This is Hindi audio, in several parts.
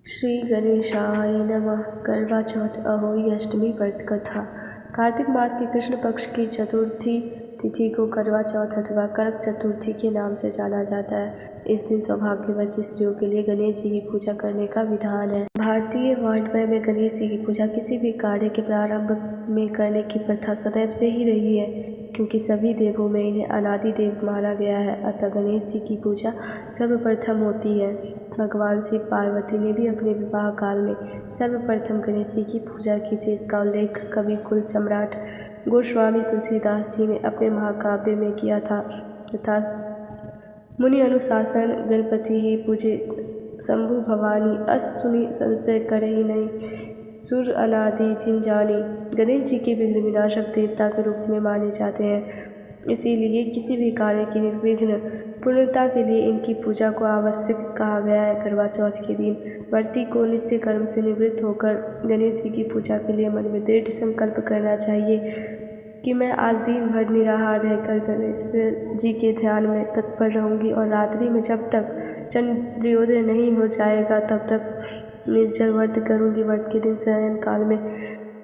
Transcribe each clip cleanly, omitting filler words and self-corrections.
श्री गणेशाय नमः। करवा चौथ अहोई अष्टमी व्रत कथा। कार्तिक मास की कृष्ण पक्ष की चतुर्थी तिथि को करवा चौथ अथवा करक चतुर्थी के नाम से जाना जाता है। इस दिन सौभाग्यवती स्त्रियों के लिए गणेश जी की पूजा करने का विधान है। भारतीय वाङ्मय में गणेश जी की पूजा किसी भी कार्य के प्रारंभ में करने की प्रथा सदैव से ही रही है, क्योंकि सभी देवों में इन्हें अनादि देव माना गया है। अतः गणेश जी की पूजा सर्वप्रथम होती है। भगवान शिव पार्वती ने भी अपने विवाह काल में सर्वप्रथम गणेश जी की पूजा की थी। इसका उल्लेख कवि कुल सम्राट गोस्वामी तुलसीदास जी ने अपने महाकाव्य में किया था तथा मुनि अनुशासन गणपति ही पूजे शंभु भवानी अस सुनि संशय करहि नहीं सुर अनादि जिन जानी। गणेश जी के विघ्न विनाशक देवता के रूप में माने जाते हैं, इसीलिए किसी भी कार्य की निर्विघ्न पूर्णता के लिए इनकी पूजा को आवश्यक कहा गया है। करवा चौथ के दिन व्रती को नित्य कर्म से निवृत्त होकर गणेश जी की पूजा के लिए मन में दृढ़ संकल्प करना चाहिए कि मैं आज दिन भर निराहार रहकर गणेश जी के ध्यान में तत्पर रहूंगी और रात्रि में जब तक चंद्रोदय नहीं हो जाएगा तब तक निर्जल व्रत करूंगी। व्रत के दिन शयन काल में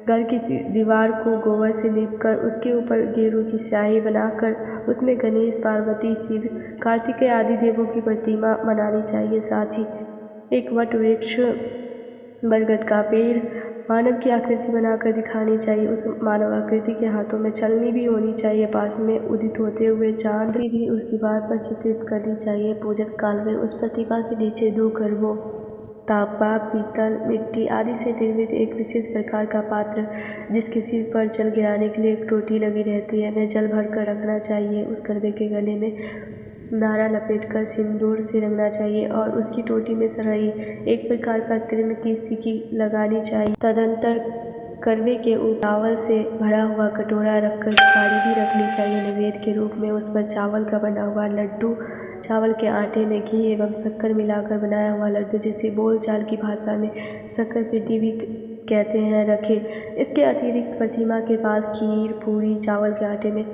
घर की दीवार को गोबर से लीपकर उसके ऊपर गेरू की स्याही बनाकर उसमें गणेश, पार्वती, शिव, कार्तिकेय आदि देवों की प्रतिमा बनानी चाहिए। साथ ही एक वट वृक्ष, बरगद का पेड़ मानव की आकृति बनाकर दिखानी चाहिए। उस मानव आकृति के हाथों में छलनी भी होनी चाहिए। पास में उदित होते हुए चांद भी उस दीवार पर चित्रित करनी चाहिए। पूजन काल में उस प्रतिमा के नीचे 2 खरबों, तांबा, पीतल, मिट्टी आदि से निर्मित एक विशेष प्रकार का पात्र, जिसके सिर पर जल गिराने के लिए एक टोटी लगी रहती है, में जल भरकर रखना चाहिए। उस करवे के गले में नारा लपेटकर सिंदूर से रंगना चाहिए और उसकी टोटी में सरई एक प्रकार का तृण की सिक्की लगानी चाहिए। तदंतर करवे के ऊपर चावल से भरा हुआ कटोरा रखकर सुपारी भी रखनी चाहिए। नैवेद्य के रूप में उस पर चावल का बना हुआ लड्डू, चावल के आटे में घी एवं शक्कर मिलाकर बनाया हुआ लड्डू, जिसे बोलचाल की भाषा में शक्कर पिड्डी भी कहते हैं, रखे। इसके अतिरिक्त प्रतिमा के पास खीर, पूरी, चावल के आटे में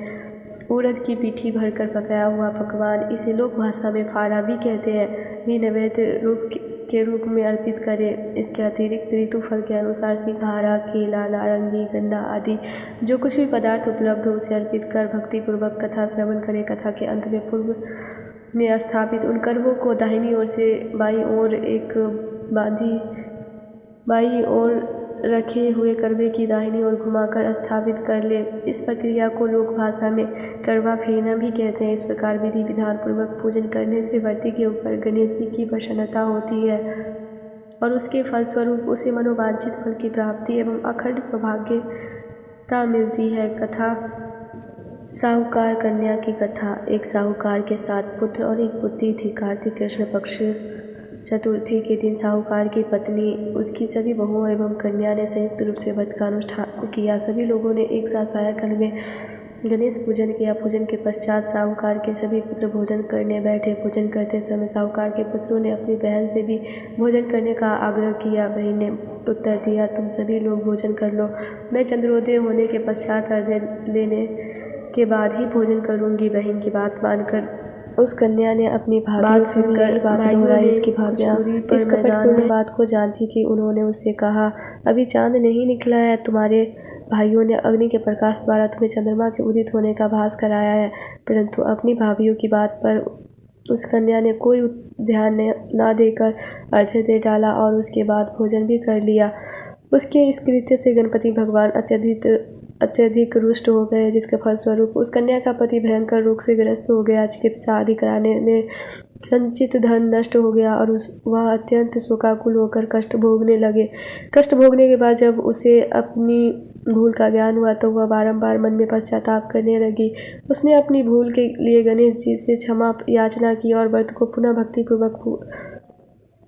उड़द की पीठी भरकर पकाया हुआ पकवान, इसे लोक भाषा में फाड़ा भी कहते हैं, भी नैवेद्य के रूप में अर्पित करें। इसके अतिरिक्त ऋतु फल के अनुसार सिंघाड़ा, केला, नारंगी, गन्ना आदि जो कुछ भी पदार्थ उपलब्ध हो उसे अर्पित कर भक्तिपूर्वक कथा श्रवण करें। कथा के अंत में पूर्व में स्थापित उन करवों को दाहिनी ओर से बाईं ओर रखे हुए करवे की दाहिनी ओर घुमाकर स्थापित कर ले। इस प्रक्रिया को लोक भाषा में करवा फेरना भी कहते हैं। इस प्रकार विधि विधान पूर्वक पूजन करने से व्रती के ऊपर गणेश जी की प्रसन्नता होती है और उसके फलस्वरूप उसे मनोवांछित फल की प्राप्ति एवं अखंड सौभाग्यता मिलती है। कथा साहूकार कन्या की कथा। एक साहूकार के 7 पुत्र और एक पुत्री थी। कार्तिक कृष्ण पक्ष चतुर्थी के दिन साहूकार की पत्नी, उसकी सभी बहुओं एवं कन्या ने संयुक्त रूप से व्रत का अनुष्ठान किया। सभी लोगों ने एक साथ सायंकाल में गणेश पूजन किया। पूजन के पश्चात साहूकार के सभी पुत्र भोजन करने बैठे। भोजन करते समय साहूकार के पुत्रों ने अपनी बहन से भी भोजन करने का आग्रह किया। बहन ने उत्तर दिया, तुम सभी लोग भोजन कर लो, मैं चंद्रोदय होने के पश्चात अर्घ्य लेने के बाद ही भोजन करूंगी। बहन की बात मानकर उस कन्या ने अपनी बात सुनकर बात दोहराई। इसकी भाभियाँ इस कपटपूर्ण बात को जानती थी। उन्होंने उससे कहा, अभी चांद नहीं निकला है, तुम्हारे भाइयों ने अग्नि के प्रकाश द्वारा तुम्हें चंद्रमा के उदित होने का भास कराया है। परंतु अपनी भाभियों की बात पर उस कन्या ने कोई ध्यान न देकर अर्घ्य दे डाला और उसके बाद भोजन भी कर लिया। उसके इस कृत्य से गणपति भगवान अत्यधिक रुष्ट हो गए, जिसके फलस्वरूप उस कन्या का पति भयंकर रोग से ग्रस्त हो गया। चिकित्सा आदि कराने में संचित धन नष्ट हो गया और वह अत्यंत शोकाकुल होकर कष्ट भोगने लगे। कष्ट भोगने के बाद जब उसे अपनी भूल का ज्ञान हुआ तो वह बारंबार मन में पश्चाताप करने लगी। उसने अपनी भूल के लिए गणेश जी से क्षमा याचना की और व्रत को पुनः भक्तिपूर्वक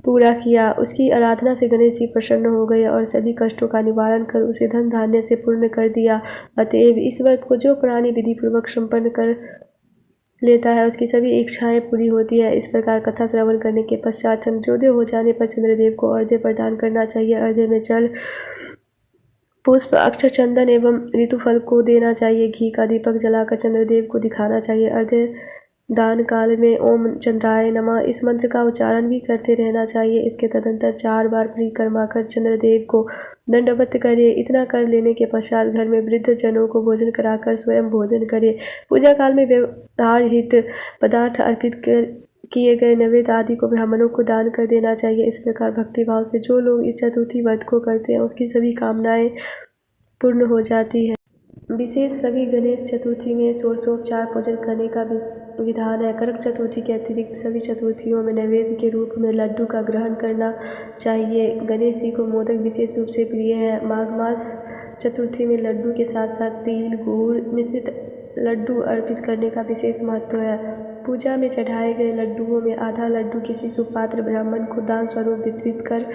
पूरा किया। उसकी आराधना से गणेश जी प्रसन्न हो गए और सभी कष्टों का निवारण कर उसे धन धान्य से पूर्ण कर दिया। अतएव इस व्रत को जो प्राणी विधि पूर्वक संपन्न कर लेता है उसकी सभी इच्छाएं पूरी होती है। इस प्रकार कथा श्रवण करने के पश्चात चंद्रोदय हो जाने पर चंद्रदेव को अर्घ्य प्रदान करना चाहिए। अर्घ्य में जल, पुष्प, अक्षत, चंदन एवं ऋतुफल को देना चाहिए। घी का दीपक जलाकर चंद्रदेव को दिखाना चाहिए। अर्घ्य दान काल में ओम चंद्राय नमः इस मंत्र का उच्चारण भी करते रहना चाहिए। इसके तदंतर 4 बार परिक्रमा कर चंद्रदेव को दंडवत करिए। इतना कर लेने के पश्चात घर में वृद्ध जनों को भोजन कराकर स्वयं भोजन करिए। पूजा काल में व्यवहार हित पदार्थ अर्पित किए गए नैवेद्य आदि को ब्राह्मणों को दान कर देना चाहिए। इस प्रकार भक्तिभाव से जो लोग इस चतुर्थी व्रत को करते हैं उसकी सभी कामनाएं पूर्ण हो जाती है। विशेष सभी गणेश चतुर्थी में षोडशोपचार पूजन करने का विधान है। करक चतुर्थी के अतिरिक्त सभी चतुर्थियों में नैवेद्य के रूप में लड्डू का ग्रहण करना चाहिए। गणेश जी को मोदक विशेष रूप से प्रिय है। माघ मास चतुर्थी में लड्डू के साथ साथ तिल गुड़ मिश्रित लड्डू अर्पित करने का विशेष महत्व है। पूजा में चढ़ाए गए लड्डुओं में आधा लड्डू किसी सुपात्र ब्राह्मण को दान स्वरूप वितरित कर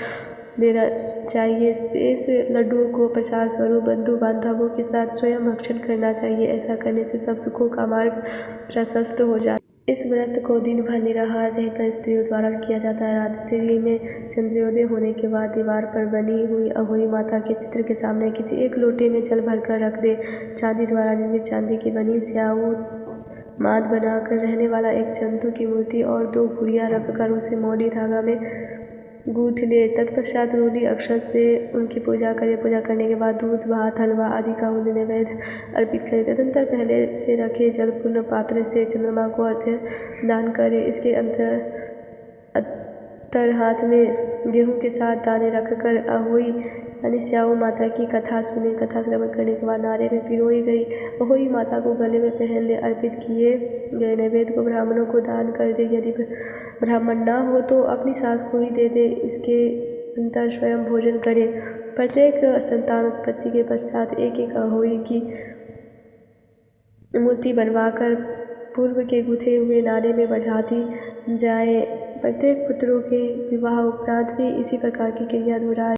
देना चाहिए। इस लड्डुओं को प्रसाद स्वरूप बंधु बांधवों के साथ स्वयं भक्षण करना चाहिए। ऐसा करने से सब सुखों का मार्ग प्रशस्त हो जाता है। इस व्रत को दिन भर निराहार रहकर स्त्रियों द्वारा किया जाता है। रात्रि में चंद्रोदय होने के बाद दीवार पर बनी हुई अहोई माता के चित्र के सामने किसी एक लोटे में जल भरकर रख दे। चांदी द्वारा निर्मित चांदी की बनी स्याऊ माद बनाकर रहने वाला एक जंतु की मूर्ति और 2 गुड़िया रखकर उसे मोटी धागा में गूंथ ले। तत्पश्चात रूढ़ी अक्षर से उनकी पूजा करे। पूजा करने के बाद दूध भात हलवा आदि का उन्हें नैवेद्य अर्पित करे। तदंतर पहले से रखे जलपूर्ण पात्र से चंद्रमा को अर्घ्य दान करे। इसके अंतर हाथ में गेहूं के साथ दाने रखकर अहोई यानी स्याऊ माता की कथा सुने। कथा श्रवण करने के बाद नारे में पिरोई गई अहोई माता को गले में पहन ले। अर्पित किए गए नैवेद्य को ब्राह्मणों को दान कर दे। यदि ब्राह्मण ना हो तो अपनी सास को ही दे दे। इसके अंतर स्वयं भोजन करे। प्रत्येक संतान उत्पत्ति के पश्चात एक एक अहोई की मूर्ति बनवाकर पूर्व के गुथे हुए नारे में बढ़ाती जाए। प्रत्येक पुत्रों के विवाह उपरांत भी इसी प्रकार की क्रिया दोहराए।